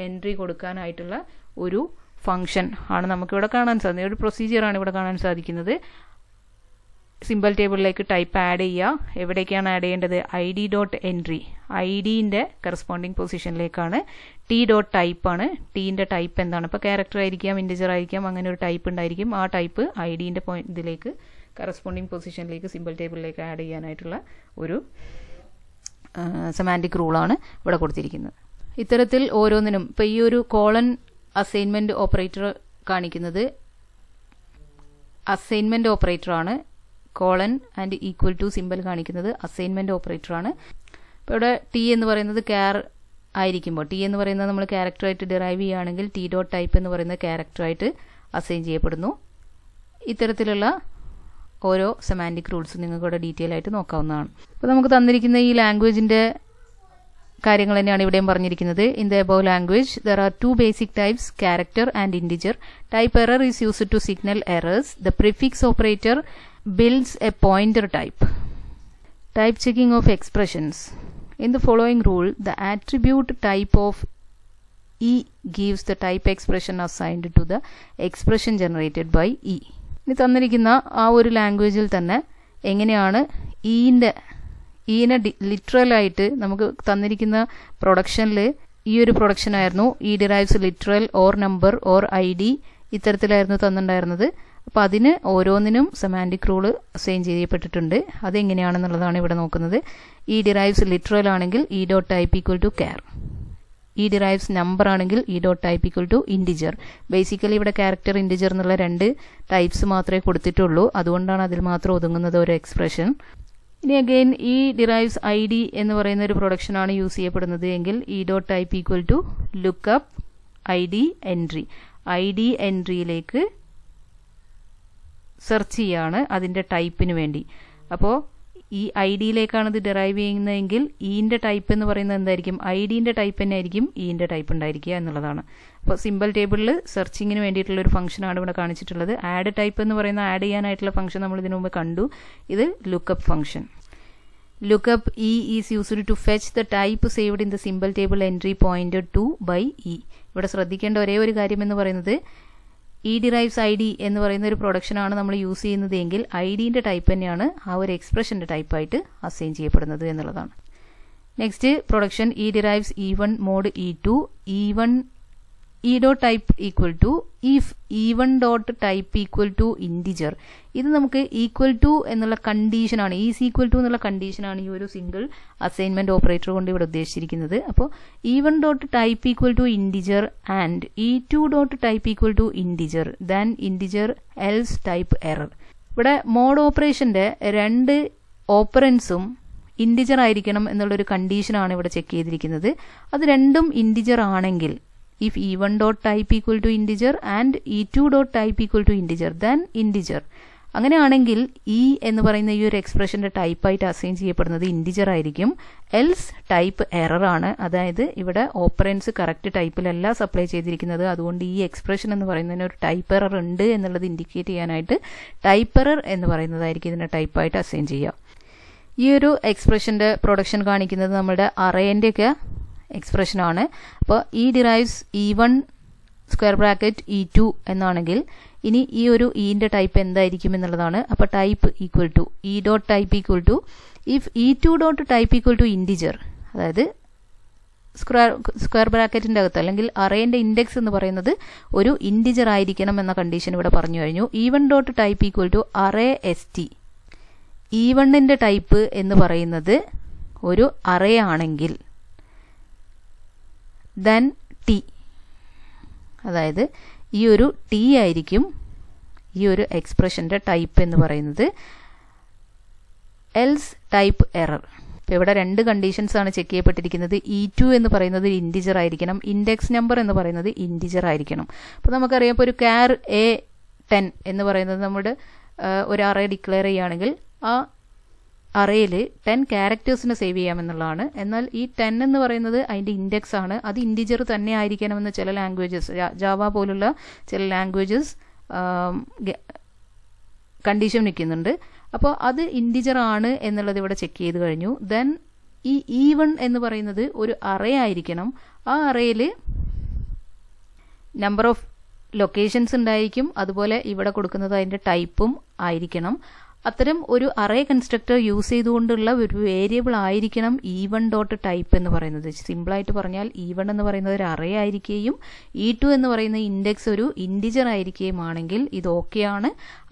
എൻട്രി കൊടുക്കാനായിട്ടുള്ള ഒരു ഫംഗ്ഷൻ ആണ് നമുക്കിവിടെ കാണാൻ സാധിക്കുന്നത്. ഒരു പ്രൊസീജിയറാണ് ഇവിടെ കാണാൻ സാധിക്കുന്നത്. സിമ്പിൾ ടേബിളിലേക്ക് ടൈപ്പ് ആഡ് ചെയ്യുക. എവിടേക്കാണ് ആഡ് ചെയ്യേണ്ടത്? id.entry, ഐഡിൻ്റെ corresponding പൊസിഷനിലേക്കാണ്. t.type ആണ്. ടീൻ്റെ ടൈപ്പ് എന്താണ്? ഇപ്പോൾ ക്യാരക്ടർ ആയിരിക്കാം, ഇൻറ്റിജർ ആയിരിക്കാം, അങ്ങനെ ഒരു ടൈപ്പ് ഉണ്ടായിരിക്കും. ആ ടൈപ്പ് ഐഡിൻ്റെ ഇതിലേക്ക് കറസ്പോണ്ടിങ് പൊസിഷനിലേക്ക് സിമ്പിൾ ടേബിളിലേക്ക് ആഡ് ചെയ്യാനായിട്ടുള്ള ഒരു സെമാൻറ്റിക് റൂളാണ് ഇവിടെ കൊടുത്തിരിക്കുന്നത്. ഇത്തരത്തിൽ ഓരോന്നിനും ഇപ്പോൾ ഈ ഒരു കോളൻ അസൈൻമെൻറ്റ് ഓപ്പറേറ്റർ കാണിക്കുന്നത് അസൈൻമെൻറ്റ് ഓപ്പറേറ്ററാണ്. Colon and equal to symbol കാണിക്കുന്നത് അസൈൻമെൻറ്റ് ഓപ്പറേറ്ററാണ്. ഇപ്പോൾ ഇവിടെ ടി എന്ന് പറയുന്നത് ക്യാർ ആയിരിക്കുമ്പോൾ ടി എന്ന് പറയുന്നത് നമ്മൾ ക്യാരക്ടറായിട്ട് ഡിറൈവ് ചെയ്യുകയാണെങ്കിൽ t.type എന്ന് പറയുന്നത് ക്യാരക്ടറായിട്ട് അസൈൻ ചെയ്യപ്പെടുന്നു. ഇത്തരത്തിലുള്ള ഓരോ സെമാൻറ്റിക് റൂൾസ് നിങ്ങൾക്ക് ഇവിടെ ഡീറ്റെയിൽ ആയിട്ട് നോക്കാവുന്നതാണ്. അപ്പോൾ നമുക്ക് തന്നിരിക്കുന്ന ഈ ലാംഗ്വേജിൻ്റെ കാര്യങ്ങൾ തന്നെയാണ് ഇവിടെയും പറഞ്ഞിരിക്കുന്നത്. In the above language there are 2 basic types, character and integer. Type error is used to signal errors. The prefix operator builds a pointer type. Type checking of expressions. In the following rule, the attribute type of E gives the type expression assigned to the expression generated by E. ഇനി തന്നിരിക്കുന്ന ആ ഒരു ലാംഗ്വേജിൽ തന്നെ എങ്ങനെയാണ് ഈനെ ലിറ്ററലായിട്ട് നമുക്ക് തന്നിരിക്കുന്ന പ്രൊഡക്ഷനിൽ ഈ ഒരു പ്രൊഡക്ഷൻ ആയിരുന്നു E derives literal or number or ID ഇത്തരത്തിലായിരുന്നു തന്നിട്ടുണ്ടായിരുന്നത്. അപ്പോൾ അതിന് ഓരോന്നിനും സെമാൻറ്റിക് റൂള് അസൈൻ ചെയ്യപ്പെട്ടിട്ടുണ്ട്. അതെങ്ങനെയാണെന്നുള്ളതാണ് ഇവിടെ നോക്കുന്നത്. E derives literal ആണെങ്കിൽ E.type equal to char. E derives number ആണെങ്കിൽ E.type equal to integer. Basically ഇവിടെ ക്യാരക്ടർ ഇൻറ്റിജർ എന്നുള്ള 2 ടൈപ്സ് മാത്രമേ കൊടുത്തിട്ടുള്ളൂ. അതുകൊണ്ടാണ് അതിൽ മാത്രം ഒതുങ്ങുന്നത് ഒരു എക്സ്പ്രഷൻ. ഇനി അഗെയിൻ E derives ID എന്ന് പറയുന്ന ഒരു പ്രൊഡക്ഷനാണ് യൂസ് ചെയ്യപ്പെടുന്നത് എങ്കിൽ E.type equal to lookup ID entry. ID എൻട്രിയിലേക്ക് സെർച്ച് ചെയ്യാണ് അതിൻ്റെ ടൈപ്പിന് വേണ്ടി. അപ്പോൾ ഈ ഐ ഡിയിലേക്കാണ് ഇത് ഡെറൈവ് ചെയ്യുന്നതെങ്കിൽ ഈൻ്റെ ടൈപ്പ് എന്ന് പറയുന്നത് എന്തായിരിക്കും? ഐ ഡിൻ്റെ ടൈപ്പ് തന്നെ ആയിരിക്കും ഈൻ്റെ ടൈപ്പ് ഉണ്ടായിരിക്കുക എന്നുള്ളതാണ്. അപ്പോൾ സിമ്പിൾ ടേബിളിൽ സെർച്ചിങ്ങിന് വേണ്ടിയിട്ടുള്ള ഒരു ഫംഗ്ഷനാണ് ഇവിടെ കാണിച്ചിട്ടുള്ളത്. ആഡ് ടൈപ്പ് എന്ന് പറയുന്ന ആഡ് ചെയ്യാനായിട്ടുള്ള ഫംഗ്ഷൻ നമ്മൾ ഇതിനു മുമ്പ് കണ്ടു. ഇത് lookup function. Lookup E is used to fetch the type saved in the symbol table entry pointed to by E. ഇവിടെ ശ്രദ്ധിക്കേണ്ട ഒരേ ഒരു കാര്യം എന്ന് പറയുന്നത് E derives ID എന്ന് പറയുന്ന ഒരു പ്രൊഡക്ഷനാണ് നമ്മൾ യൂസ് ചെയ്യുന്നത് എങ്കിൽ ഐഡിൻ്റെ ടൈപ്പ് തന്നെയാണ് ആ ഒരു എക്സ്പ്രഷൻ്റെ ടൈപ്പായിട്ട് അസൈൻ ചെയ്യപ്പെടുന്നത് എന്നുള്ളതാണ്. Next production E derives E1 mod E2 E.type equal to if E1.type equal to integer. ഇത് നമുക്ക് ഈക്വൽ ടു എന്നുള്ള കണ്ടീഷനാണ്, ഈസ് ഈക്വൽ ടു എന്നുള്ള കണ്ടീഷനാണ് ഈ ഒരു സിംഗിൾ അസൈൻമെന്റ് ഓപ്പറേറ്റർ കൊണ്ട് ഇവിടെ ഉദ്ദേശിച്ചിരിക്കുന്നത്. അപ്പോൾ E1.type equal to integer and E2.type equal to integer then integer else type error. ഇവിടെ മോഡ് ഓപ്പറേഷന്റെ 2 ഓപ്പറൻസും ഇന്റിജർ ആയിരിക്കണം എന്നുള്ളൊരു കണ്ടീഷനാണ് ഇവിടെ ചെക്ക് ചെയ്തിരിക്കുന്നത്. അത് രണ്ടും ഇന്റിജർ ആണെങ്കിൽ if E1.type equal to integer and E2.type equal to integer then integer. അങ്ങനെയാണെങ്കിൽ E എന്ന് പറയുന്ന ഈ ഒരു എക്സ്പ്രഷന്റെ ടൈപ്പായിട്ട് അസൈൻ ചെയ്യപ്പെടുന്നത് ഇന്റിജർ ആയിരിക്കും. എൽസ് ടൈപ്പ് എറർ ആണ്. അതായത് ഇവിടെ ഓപ്പറൻസ് കറക്റ്റ് ടൈപ്പിലല്ല സപ്ലൈ ചെയ്തിരിക്കുന്നത്. അതുകൊണ്ട് ഈ എക്സ്പ്രഷൻ എന്ന് പറയുന്നതിന് ഒരു ടൈപ്പ് എറർ ഉണ്ട് എന്നുള്ളത് ഇൻഡിക്കേറ്റ് ചെയ്യാനായിട്ട് ടൈപ്പ് എറർ എന്ന് പറയുന്നതായിരിക്കും ഇതിനെ ടൈപ്പായിട്ട് അസൈൻ ചെയ്യുക. ഈ ഒരു എക്സ്പ്രഷന്റെ പ്രൊഡക്ഷൻ കാണിക്കുന്നത് നമ്മുടെ അറേൻ്റെയൊക്കെ എക്സ്പ്രഷനാണ്. അപ്പോൾ E derives E1 square bracket E2 എന്നാണെങ്കിൽ ഇനി ഈ ഒരു ഇന്റെ ടൈപ്പ് എന്തായിരിക്കും എന്നുള്ളതാണ്. അപ്പോൾ type equal to E.type equal to if E2.type equal to integer, അതായത് സ്ക്വയർ ബ്രാക്കറ്റിന്റെ അകത്ത് അല്ലെങ്കിൽ അറേന്റെ ഇൻഡെക്സ് എന്ന് പറയുന്നത് ഒരു ഇന്റിജർ ആയിരിക്കണം എന്ന കണ്ടീഷൻ ഇവിടെ പറഞ്ഞു കഴിഞ്ഞു. E1.type equal to array st. E1ന്റെ ടൈപ്പ് എന്ന് പറയുന്നത് ഒരു അറേ ആണെങ്കിൽ then t, അതായത് ഈ ഒരു t ആയിരിക്കും ഈ ഒരു എക്സ്പ്രഷന്റെ ടൈപ്പ് എന്ന് പറയുന്നത്. Else type error. ഇപ്പോൾ ഇവിടെ 2 കണ്ടീഷൻസ് ആണ് ചെക്ക് ചെയ്യപ്പെട്ടിരിക്കുന്നത്. E2 എന്ന് പറയുന്നത് ഇന്റിജർ ആയിരിക്കണം, ഇൻഡെക്സ് നമ്പർ എന്ന് പറയുന്നത് ഇന്റിജർ ആയിരിക്കണം. അപ്പോൾ നമുക്കറിയാം ഇപ്പോൾ ഒരു char A10 എന്ന് പറയുന്നത് നമ്മുടെ ഒരു അറേ ഡിക്ലെയർ ചെയ്യുകയാണെങ്കിൽ ആ അറേയിൽ 10 ക്യാരക്ടേഴ്സിനെ സേവ് ചെയ്യാമെന്നുള്ളതാണ്. എന്നാൽ ഈ 10 എന്ന് പറയുന്നത് അതിൻ്റെ ഇൻഡെക്സ് ആണ്. അത് ഇൻറ്റിജർ തന്നെ ആയിരിക്കണമെന്ന് ചില ലാംഗ്വേജസ്, ജാവ പോലുള്ള ചില ലാംഗ്വേജസ് കണ്ടീഷൻ നിൽക്കുന്നുണ്ട്. അപ്പോൾ അത് ഇൻറ്റിജർ ആണ് എന്നുള്ളത് ഇവിടെ ചെക്ക് ചെയ്ത് കഴിഞ്ഞു. ദെൻ ഈ E1 എന്ന് പറയുന്നത് ഒരു അറേ ആയിരിക്കണം. ആ അറേയിൽ നമ്പർ ഓഫ് ലൊക്കേഷൻസ് ഉണ്ടായിരിക്കും. അതുപോലെ ഇവിടെ കൊടുക്കുന്നത് അതിൻ്റെ ടൈപ്പും ആയിരിക്കണം. അത്തരം ഒരു അറേ കൺസ്ട്രക്ടർ യൂസ് ചെയ്തുകൊണ്ടുള്ള ഒരു വേരിയബിൾ ആയിരിക്കണം E1 ഡോട്ട് ടൈപ്പ് എന്ന് പറയുന്നത്. സിമ്പിളായിട്ട് പറഞ്ഞാൽ E1 എന്ന് പറയുന്നത് ഒരു അറേ ആയിരിക്കുകയും E2 എന്ന് പറയുന്ന ഇൻഡെക്സ് ഒരു ഇൻഡിജർ ആയിരിക്കുകയും ആണെങ്കിൽ ഇത് ഓക്കെയാണ്.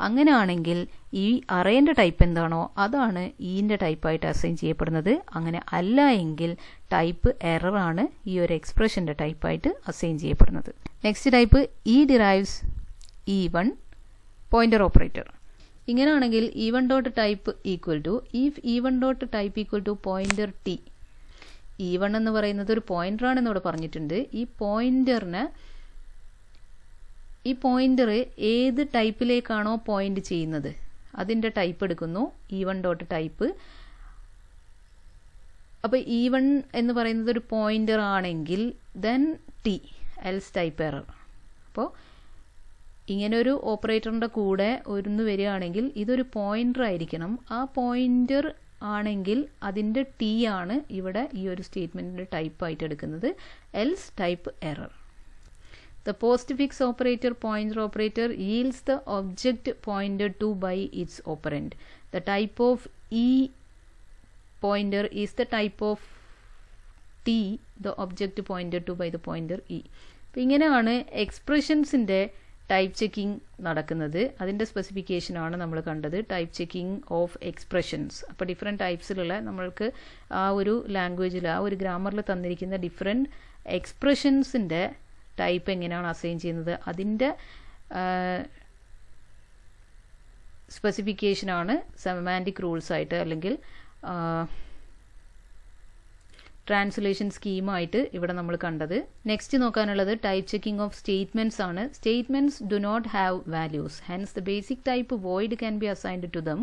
അങ്ങനെയാണെങ്കിൽ ഈ അറേന്റെ ടൈപ്പ് എന്താണോ അതാണ് ഇന്റെ ടൈപ്പായിട്ട് അസൈൻ ചെയ്യപ്പെടുന്നത്. അങ്ങനെ അല്ല എങ്കിൽ ടൈപ്പ് എറർ ആണ് ഈ ഒരു എക്സ്പ്രഷന്റെ ടൈപ്പായിട്ട് അസൈൻ ചെയ്യപ്പെടുന്നത്. Next type E derives E1 pointer operator. ഇങ്ങനെയാണെങ്കിൽ E1 dot type equal to if E1 dot type equal to pointer T. E1 എന്ന് പറയുന്നത് ഒരു പോയിന്റർ ആണെന്ന് ഇവിടെ പറഞ്ഞിട്ടുണ്ട്. ഈ പോയിന്റർ ഏത് ടൈപ്പിലേക്കാണോ പോയിന്റ് ചെയ്യുന്നത് അതിന്റെ ടൈപ്പ് എടുക്കുന്നു E1 ഡോട്ട് ടൈപ്പ്. അപ്പോൾ E1 എന്ന് പറയുന്നത് ഒരു പോയിന്റർ ആണെങ്കിൽ then T else type error. അപ്പോൾ ഇങ്ങനെ ഒരു ഓപ്പറേറ്ററിന്റെ കൂടെ ഒന്ന് വരികയാണെങ്കിൽ ഇതൊരു പോയിന്റർ ആയിരിക്കണം. ആ പോയിന്റർ ആണെങ്കിൽ അതിന്റെ ടി ആണ് ഇവിടെ ഈ ഒരു സ്റ്റേറ്റ്മെന്റിന്റെ ടൈപ്പ് ആയിട്ട് എടുക്കുന്നത്. Else type error. The postfix operator pointer operator yields the object pointed to by its operand. The type of E pointer is the type of T the object pointed to by the pointer E. അപ്പോൾ ഇങ്ങനെയാണ് എക്സ്പ്രഷൻസിന്റെ type checking നടക്കുന്നത്. അതിൻ്റെ സ്പെസിഫിക്കേഷനാണ് നമ്മൾ കണ്ടത്, type checking of expressions. അപ്പോൾ different ടൈപ്സിലുള്ള നമ്മൾക്ക് ആ ഒരു ലാംഗ്വേജിൽ ആ ഒരു ഗ്രാമറിൽ തന്നിരിക്കുന്ന ഡിഫറെൻറ്റ് എക്സ്പ്രഷൻസിൻ്റെ ടൈപ്പ് എങ്ങനെയാണ് അസൈൻ ചെയ്യുന്നത് അതിൻ്റെ സ്പെസിഫിക്കേഷനാണ് സെമാൻറ്റിക് റൂൾസ് ആയിട്ട് അല്ലെങ്കിൽ ട്രാൻസ്ലേഷൻ സ്കീമായിട്ട് ഇവിടെ നമ്മൾ കണ്ടത്. നെക്സ്റ്റ് നോക്കാനുള്ളത് ടൈപ്പ് ചെക്കിംഗ് ഓഫ് സ്റ്റേറ്റ്മെന്റ്സ് ആണ്. Statements do not have values, hence the basic type void can be assigned to them.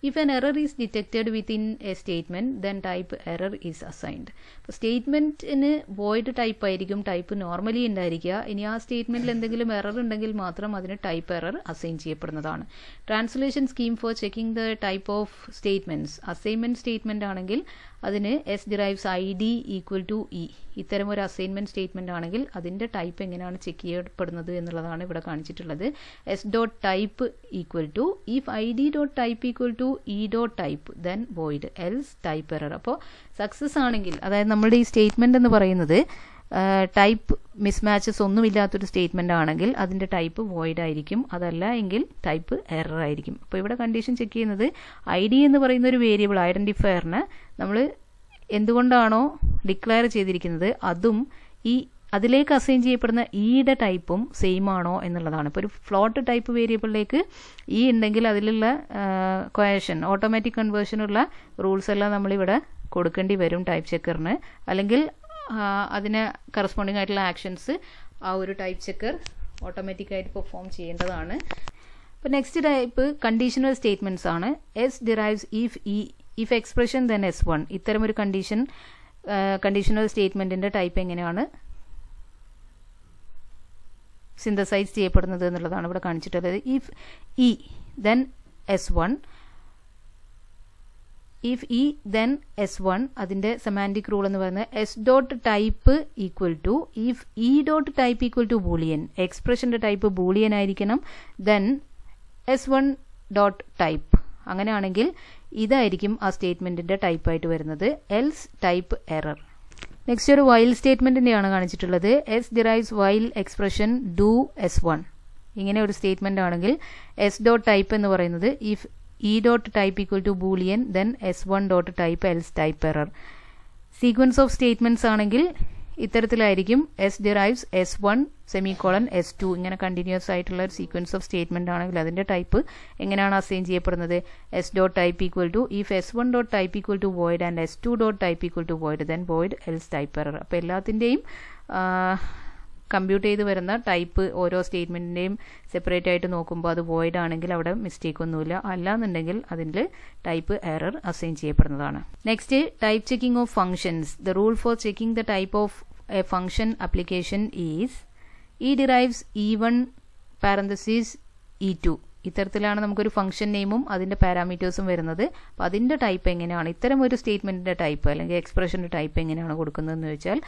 If an error is detected within a statement, then type error is assigned. അപ്പോൾ സ്റ്റേറ്റ്മെന്റിന് void type ആയിരിക്കും type normally ഉണ്ടായിരിക്കുക. ഇനി ആ സ്റ്റേറ്റ്മെന്റിൽ എന്തെങ്കിലും error ഉണ്ടെങ്കിൽ മാത്രം അതിന് ടൈപ്പ് എറർ അസൈൻ ചെയ്യപ്പെടുന്നതാണ്. Translation scheme for checking the type of statements. Assignment statement ആണെങ്കിൽ അതിന് S derives ID equal to E. ഇത്തരം ഒരു അസൈൻമെന്റ് സ്റ്റേറ്റ്മെന്റ് ആണെങ്കിൽ അതിന്റെ ടൈപ്പ് എങ്ങനെയാണ് ചെക്ക് ചെയ്യപ്പെടുന്നത് എന്നുള്ളതാണ് ഇവിടെ കാണിച്ചിട്ടുള്ളത്. S dot type equal to if ID dot type equal to E dot type then void else type error. അപ്പോൾ സക്സസ് ആണെങ്കിൽ, അതായത് നമ്മുടെ ഈ സ്റ്റേറ്റ്മെന്റ് എന്ന് പറയുന്നത് ടൈപ്പ് മിസ്മാച്ചസ് ഒന്നുമില്ലാത്തൊരു സ്റ്റേറ്റ്മെന്റ് ആണെങ്കിൽ അതിന്റെ ടൈപ്പ് void ആയിരിക്കും. അതല്ല എങ്കിൽ ടൈപ്പ് എറർ ആയിരിക്കും. അപ്പോൾ ഇവിടെ കണ്ടീഷൻ ചെക്ക് ചെയ്യുന്നത് ID എന്ന് പറയുന്ന ഒരു വേരിയബിൾ ഐഡന്റിഫയറിന് നമ്മൾ എന്തുകൊണ്ടാണോ ഡിക്ലെയർ ചെയ്തിരിക്കുന്നത് അതും അതിലേക്ക് അസൈൻ ചെയ്യപ്പെടുന്ന ഇയുടെ ടൈപ്പും സെയിം ആണോ എന്നുള്ളതാണ്. ഇപ്പോൾ ഒരു ഫ്ലോട്ട് ടൈപ്പ് വേരിയബിളിലേക്ക് ഉണ്ടെങ്കിൽ അതിലുള്ള ക്വയഷൻ ഓട്ടോമാറ്റിക് കൺവേർഷനുള്ള റൂൾസ് എല്ലാം നമ്മളിവിടെ കൊടുക്കേണ്ടി വരും ടൈപ്പ് ചെക്കറിന്. അല്ലെങ്കിൽ അതിന് കറസ്പോണ്ടിങ് ആയിട്ടുള്ള ആക്ഷൻസ് ആ ഒരു ടൈപ്പ് ചെക്കർ ഓട്ടോമാറ്റിക്കായിട്ട് പെർഫോം ചെയ്യേണ്ടതാണ്. അപ്പോൾ നെക്സ്റ്റ് ടൈപ്പ് കണ്ടീഷണൽ സ്റ്റേറ്റ്മെന്റ്സ് ആണ്. S derives if expression then S1. ഇത്തരം ഒരു കണ്ടീഷണൽ സ്റ്റേറ്റ്മെന്റിന്റെ ടൈപ്പ് എങ്ങനെയാണ് സിന്തസൈസ് ചെയ്യപ്പെടുന്നത് എന്നുള്ളതാണ് ഇവിടെ കാണിച്ചിട്ടുള്ളത്. If E then S1, if E then S1 അതിന്റെ സെമാൻറ്റിക് റൂൾ എന്ന് പറയുന്നത് S dot type equal to if E dot type equal to Boolean. എക്സ്പ്രഷന്റെ ടൈപ്പ് ബൂളിയൻ ആയിരിക്കണം. Then S1 dot type. അങ്ങനെയാണെങ്കിൽ ഇതായിരിക്കും ആ സ്റ്റേറ്റ്മെന്റിന്റെ ടൈപ്പായിട്ട് വരുന്നത്. Else type error. നെക്സ്റ്റ് ഒരു വൈൽ സ്റ്റേറ്റ്മെന്റിന്റെയാണ് കാണിച്ചിട്ടുള്ളത്. S derives while expression do S1. ഇങ്ങനെ ഒരു സ്റ്റേറ്റ്മെന്റ് ആണെങ്കിൽ എസ് ഡോട്ട് ടൈപ്പ് എന്ന് പറയുന്നത് if E dot type equal to boolean then S1 dot type else type error. Sequence of statements ആണെങ്കിൽ ഇത്തരത്തിലായിരിക്കും. S derives S1 semicolon S2. ഇങ്ങനെ continuous ആയിട്ടുള്ള ഒരു സീക്വൻസ് ഓഫ് സ്റ്റേറ്റ്മെന്റ് ആണെങ്കിൽ അതിന്റെ ടൈപ്പ് എങ്ങനെയാണ് അസൈൻ ചെയ്യപ്പെടുന്നത്? S dot type equal to if S1 dot type equal to void and S2 dot type equal to void then void else type error. അപ്പോൾ എല്ലാത്തിന്റെയും compute ചെയ്ത് വരുന്ന ടൈപ്പ് ഓരോ സ്റ്റേറ്റ്മെന്റിന്റെയും separate ആയിട്ട് നോക്കുമ്പോൾ അത് void ആണെങ്കിൽ അവിടെ മിസ്റ്റേക്ക് ഒന്നുമില്ല. അല്ലാന്നുണ്ടെങ്കിൽ അതിൽ ടൈപ്പ് എറർ അസൈൻ ചെയ്യപ്പെടുന്നതാണ്. Next type checking of functions. The rule for checking the type of a function application is E derives E1 parenthesis E2. ഇത്തരത്തിലാണ് നമുക്കൊരു ഫംഗ്ഷൻ നെയിമും അതിന്റെ പാരാമീറ്റേഴ്സും വരുന്നത്. അപ്പോൾ അതിന്റെ ടൈപ്പ് എങ്ങനെയാണ്, ഇത്തരം ഒരു സ്റ്റേറ്റ്മെന്റിന്റെ ടൈപ്പ് അല്ലെങ്കിൽ എക്സ്പ്രഷന്റെ ടൈപ്പ് എങ്ങനെയാണ് കൊടുക്കുന്നതെന്ന് വെച്ചാൽ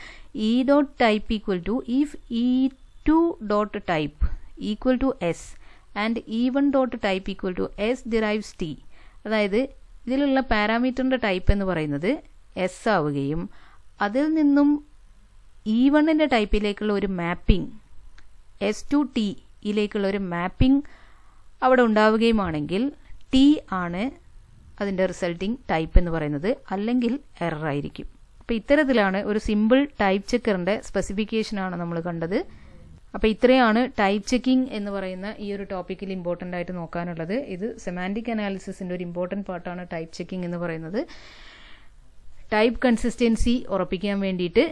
E dot type equal to if E2 dot type equal to S and E1 dot type equal to S derives T. അതായത് ഇതിലുള്ള പാരാമീറ്ററിൻ്റെ ടൈപ്പ് എന്ന് പറയുന്നത് എസ് ആവുകയും അതിൽ നിന്നും E1ൻ്റെ ടൈപ്പിലേക്കുള്ള ഒരു മാപ്പിംഗ് എസ് ടു ടി യിലേക്കുള്ള ഒരു മാപ്പിംഗ് അവിടെ ഉണ്ടാവുകയുമാണെങ്കിൽ ടി ആണ് അതിൻ്റെ റിസൾട്ടിങ് ടൈപ്പ് എന്ന് പറയുന്നത്, അല്ലെങ്കിൽ എറർ ആയിരിക്കും. അപ്പോൾ ഇത്തരത്തിലാണ് ഒരു സിമ്പിൾ ടൈപ്പ് ചെക്കറിൻ്റെ സ്പെസിഫിക്കേഷനാണ് നമ്മൾ കണ്ടത്. അപ്പോൾ ഇത്രയാണ് ടൈപ്പ് ചെക്കിംഗ് എന്ന് പറയുന്ന ഈ ഒരു ടോപ്പിക്കിൽ ഇമ്പോർട്ടൻ്റ് ആയിട്ട് നോക്കാനുള്ളത്. ഇത് സെമാൻറ്റിക് അനാലിസിസിൻ്റെ ഒരു ഇമ്പോർട്ടൻറ്റ് പാർട്ടാണ് ടൈപ്പ് ചെക്കിംഗ് എന്ന് പറയുന്നത്. ടൈപ്പ് കൺസിസ്റ്റൻസി ഉറപ്പിക്കാൻ വേണ്ടിയിട്ട്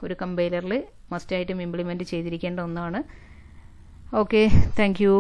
ഒരു കമ്പൈലറിൽ മസ്റ്റായിട്ടും ഇംപ്ലിമെൻറ്റ് ചെയ്തിരിക്കേണ്ട ഒന്നാണ്. Okay, thank you.